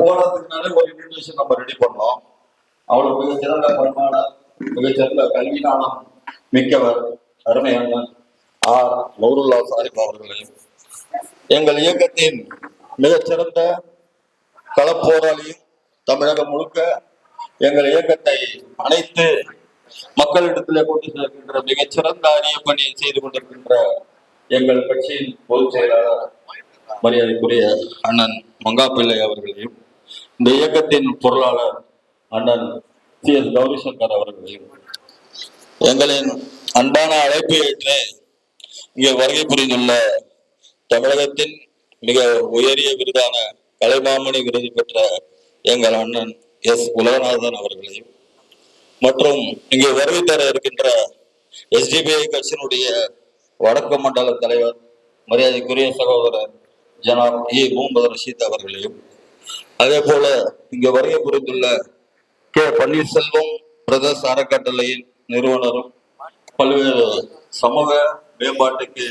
போராட்டத்தினாலே ஒரு இன்விடேஷன் நம்ம ரெடி பண்ணோம். அவளுக்கு மிகச்சிறந்த பண்பாளர், மிகச்சிறந்த கல்விஞானம் மிக்கவர் அருமையான ஆர் நூருல்லா சாரிப் அவர்களையும், எங்கள் இயக்கத்தின் மிகச்சிறந்த களப்போராளியும், தமிழகம் முழுக்க எங்கள் இயக்கத்தை அனைத்து மக்களிடத்திலே கொண்டு சேர்க்கின்ற மிகச்சிறந்த அரிய பணி செய்து கொண்டிருக்கின்ற எங்கள் கட்சியின் பொதுச் செயலாளர் மரியாதைக்குரிய அண்ணன் மங்காப்பிள்ளை அவர்களையும், இந்த இயக்கத்தின் பொருளாளர் அண்ணன் CS கௌரிசங்கர் அவர்களையும், எங்களின் அன்பான அழைப்பு ஏற்று இங்கே வருகை புரிந்துள்ள தமிழகத்தின் மிக உயரிய விருதான கலைமாமணி விருது பெற்ற எங்கள் அண்ணன் எஸ் உலகநாதன் அவர்களையும், மற்றும் இங்கே வருகை தர இருக்கின்ற SDPI கட்சியினுடைய வடக்கு மண்டல தலைவர் மரியாதைக்குரிய சகோதரர் ஜனாப் முகமது ரஷீத் அவர்களையும், அதே போல இங்கு வருகை புரிந்துள்ள பன்னீர்செல்வம் பிரதர்ஸ் அறக்கட்டளையின் நிறுவனரும் பல்வேறு சமூக மேம்பாட்டுக்கு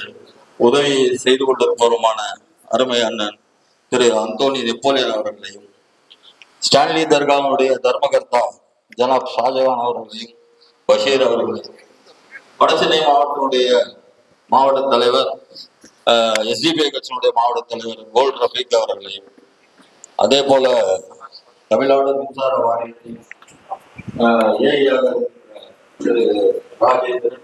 உதவி செய்து கொண்டிருப்பவருமான அருமை அண்ணன் திரு அந்தோனி நெப்போலியன் அவர்களையும், ஸ்டான்லி தர்காவுடைய தர்மகர்த்தா ஜனாப் ஷாஜகான் அவர்களையும், பஷீர் அவர்களையும், வடசென்னை மாவட்டத்தினுடைய மாவட்ட தலைவர் SDPI கட்சியினுடைய மாவட்ட தலைவர் கோல்ட் ரஃபீக் அவர்களையும், அதே போல தமிழ்நாடு மின்சார வாரியத்தின் திரு ராஜேந்திரன்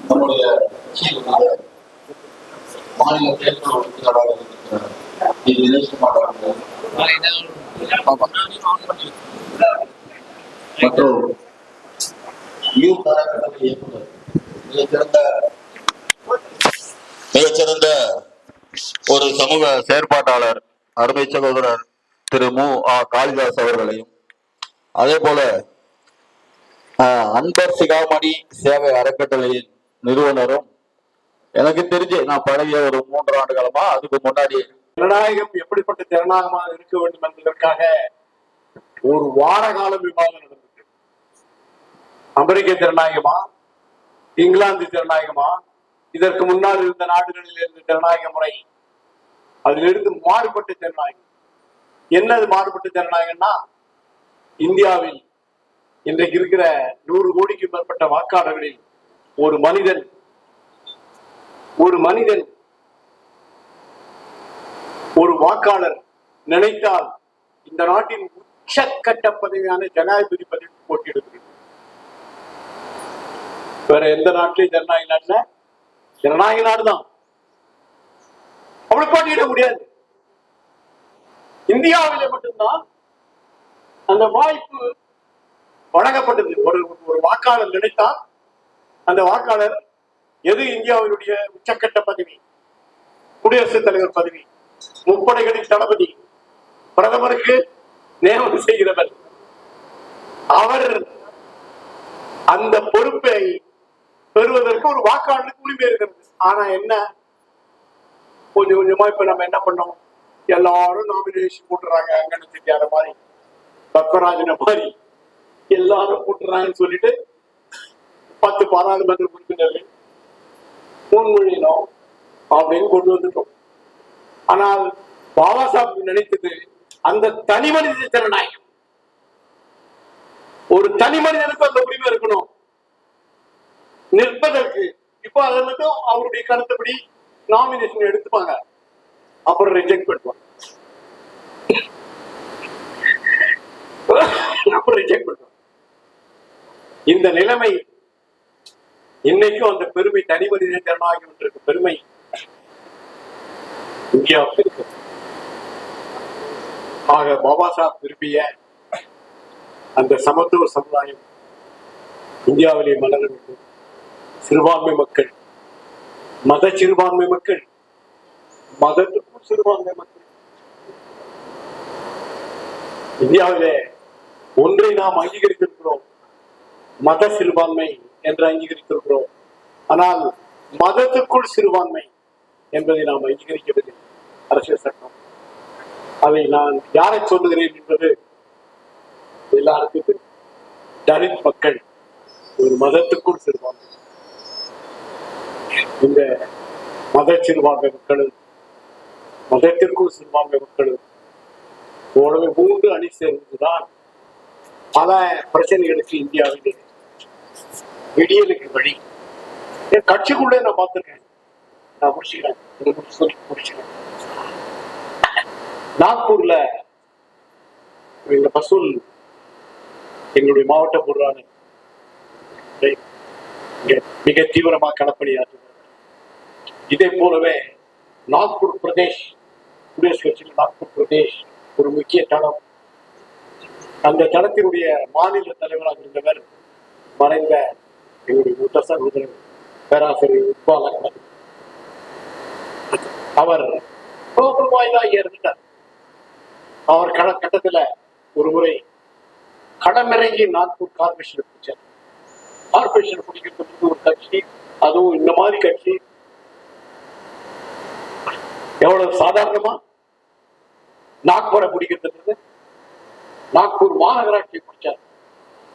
நம்முடைய மாநில தேர்தல் உறுப்பினராக மற்றும் யூத் அறக்கட்டளை இயக்குனர் மிகச்சிறந்த ஒரு சமூக செயற்பாட்டாளர் அருமை சகோதரர் திரு காளிதாஸ் அவர்களையும், அதே போல அன்பர் சிகாமணி சேவை அறக்கட்டளையின் நிறுவனரும், எனக்கு தெரிஞ்சு நான் பழகிய ஒரு 3 ஆண்டு காலமா, அதுக்கு முன்னாடி ஜனநாயகம் எப்படிப்பட்ட ஜனநாயகமாக இருக்க வேண்டும் என்பதற்காக ஒரு வார காலம் விவாதம் நடந்தது. அமெரிக்க ஜனநாயகமா, இங்கிலாந்து ஜனநாயகமா, இதற்கு முன்னால் இருந்த நாடுகளில் இருந்த ஜனநாயக முறை, அதிலிருந்து மாறுபட்ட ஜனநாயகம். என்னது மாறுபட்ட ஜனநாயகம்னா, இந்தியாவில் இன்றைக்கு இருக்கிற 100 கோடிக்கு மேற்பட்ட வாக்காளர்களில் ஒரு மனிதன் ஒரு வாக்காளர் நினைத்தால் இந்த நாட்டின் உச்சக்கட்ட பதவியான ஜனாதிபதி பதவி போட்டியிடுகிறது. வேற எந்த நாட்டிலையும் ஜனநாயக நாட்டுல ஜனநாயக நாடுதான் அப்படி போட்டியிட முடியாது. இந்தியாவில மட்டும்தான் அந்த வாய்ப்பு வழங்கப்பட்டது. ஒரு வாக்காளர் நினைத்தால் அந்த வாக்காளர் எது இந்தியாவினுடைய உச்சக்கட்ட பதவி, குடியரசுத் தலைவர் பதவி, முப்படைகளின் தளபதி, பிரதமருக்கு நியமனம் செய்கிறவர், அவர் அந்த பொறுப்பை பெறுவதற்கு ஒரு வாக்காளருக்கு உரிமை இருக்கிறது. ஆனா என்ன, கொஞ்சம் கொஞ்சமா இப்ப நம்ம என்ன பண்ணோம், எல்லாரும் நாமினேஷன் போட்டுறாங்க. அங்கன்னு செட்டியார மாதிரி, பத்மராஜன மாதிரி எல்லாரும் போட்டுறாங்கன்னு சொல்லிட்டு 10 பாராளுமன்ற உறுப்பினர்கள் முன்மொழியினோம் அப்படின்னு கொண்டு வந்துட்டோம். ஆனால் பாபா சாஹிப் நினைத்தது அந்த தனி மனித ஜனநாயகம். ஒரு தனி மனிதனுக்கு அந்த உரிமை இருக்கணும் நிற்பதற்கு. இப்போ அதை மட்டும் அவருடைய கருத்துப்படி நாமினேஷன் எடுத்துப்பாங்க, அப்புறம் ரிஜெக்ட் பண்ணுவாங்க. அப்புறம் ரிஜெக்ட் பண்றோம். இந்த நிலைமை இன்னைக்கும் அந்த பெருமை தனி மனித ஜனநாயகம் என்ற பெருமை இந்தியாவுக்கு இருக்கு. ஆக பாபா சாஹிப் விரும்பிய அந்த சமத்துவ சமுதாயம் இந்தியாவிலே மலர வேண்டும். சிறுபான்மை மக்கள், மத சிறுபான்மை மக்கள், மதத்துக்கும் சிறுபான்மை மக்கள் இந்தியாவிலே ஒன்றை நாம் அங்கீகரித்திருக்கிறோம், மத சிறுபான்மை என்று அங்கீகரித்திருக்கிறோம். ஆனால் மதத்துக்குள் சிறுபான்மை என்பதை நாம் அங்கீகரிக்கவில்லை. அரசியல் சட்டம் அதை நான் யாரை சொல்லுகிறேன் என்பது எல்லாருக்கும் தெரியும். தலித் மக்கள் ஒரு மதத்துக்குள் சிறுபான்மை. இந்த மத சிறுபான்மை மக்களும் மதத்திற்குள் சிறுபான்மை மக்களும் போலவே 3 அணி சேர்ந்துதான் பல பிரச்சனைகளுக்கு இந்தியாவிலே விடியலுக்கு வழி. என் கட்சிக்குள்ளே நான் பார்த்திருக்கேன். நான் முடிச்சுக்கிறேன். நாக்பூர்ல எங்க பசூல் எங்களுடைய மாவட்ட பொருளாளர் மிக தீவிரமாக களப்பணியாற்றுகிறார். இதே போலவே நாக்பூர் பிரதேஷ் குடியரசுக் கட்சியில் நாக்பூர் பிரதேஷ் ஒரு முக்கிய தளம். அந்த தளத்தினுடைய மாநில தலைவராக இருந்தவர் மறைந்த எங்களுடைய மூத்த சகோதரர் பேராசிரியர் இக்பால் அகமது. அவர் இருந்தார். அவர் கட்டத்துல ஒரு முறை களமிறங்கி நாக்பூர் கார்பரேஷன் பிடிச்சார். கார்பரேஷன் பிடிக்கிறதுக்கு ஒரு கட்சி, அதுவும் இந்த மாதிரி கட்சி எவ்வளவு சாதாரணமா நாக்பூரை பிடிக்கிறது. நாக்பூர் மாநகராட்சியை பிடிச்சார்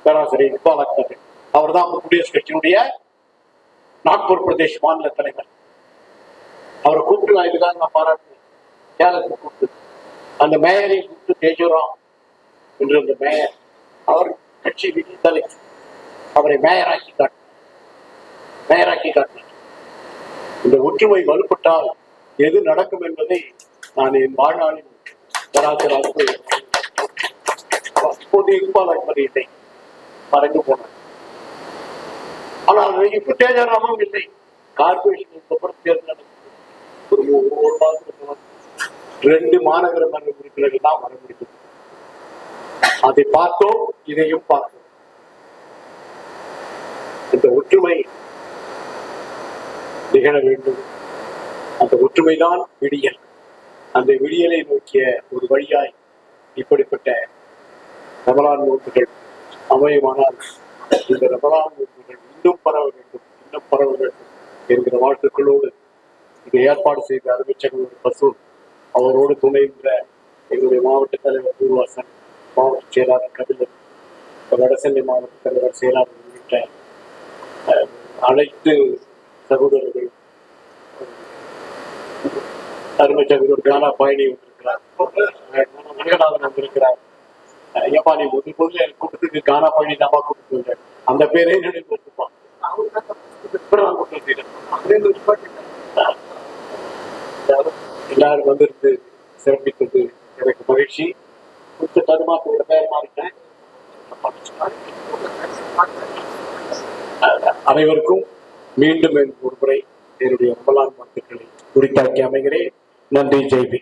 பேராசிரியர் இக்பால் அகமது. அவர் தான் குடியரசுக் கட்சியினுடைய நாக்பூர் பிரதேஷ் மாநில தலைவர். அவரை கூப்பிட்டு நான் இதுக்காக நான் பாராட்டினேன். சேலத்தை கூப்பிட்டு அந்த மேயரை கூப்பிட்டு தேஜோராம் என்று அந்த மேயர், அவர் கட்சி விதித்தலை அவரை மேயராக்கி காட்டினார். இந்த ஒற்றுமை வலுப்பட்டால் எது நடக்கும் என்பதை நான் என் வாழ்நாளில் பேராசிரியர் அப்போது இக்பால் அகமது இல்லை, மறைந்து போனார். ஆனால் இப்ப தேஜராமும் இல்லை. கார்பரேஷன் தேர்தல் ஒரு மாதத்துக்கு 2 மாநகர மன்ற உறுப்பினர்கள் தான் வர முடியும். அதை பார்த்தோம், இதையும் பார்த்தோம். இந்த ஒற்றுமை நிகழ வேண்டும். அந்த ஒற்றுமைதான் விடியல். அந்த விடியலை நோக்கிய ஒரு வழியாய் இப்படிப்பட்ட ரமலான் நோன்புகள் அமையுமானால் இந்த ரமலான் நோன்புகள் இன்னும் பரவ வேண்டும் என்கிற வாழ்த்துக்களோடு இதை ஏற்பாடு செய்த அருமைச்சகோதரர் பசூல், அவரோடு துணைகின்ற எங்களுடைய மாவட்ட தலைவர் பூர்வாசன், மாவட்ட செயலாளர் கபிலர், வடசென்னை மாவட்ட தலைவர் செயலாளர் உள்ளிட்ட அனைத்து சகோதரர்கள், அருமை சகோதரர் கானா பயணி வந்திருக்கிறார், ரங்கநாதன் வந்திருக்கிறார். ஐயப்பா நீ முதல்ல கூட்டத்துக்கு கானா பயணி தாமா கூப்பிட்டு வந்தேன், அந்த பேரே நினைவு வச்சுப்பான். எல்லாரும் வந்திருந்து சிறப்பித்தது எனக்கு மகிழ்ச்சி. கொஞ்சம் தடுமாற்றோட பேர் மாறிட்டேன். அனைவருக்கும் மீண்டும் ஒரு முறை என்னுடைய ரமலான் வாழ்த்துக்களை குறித்தாக்கி அமைகிறேன். நன்றி. ஜெய்பி.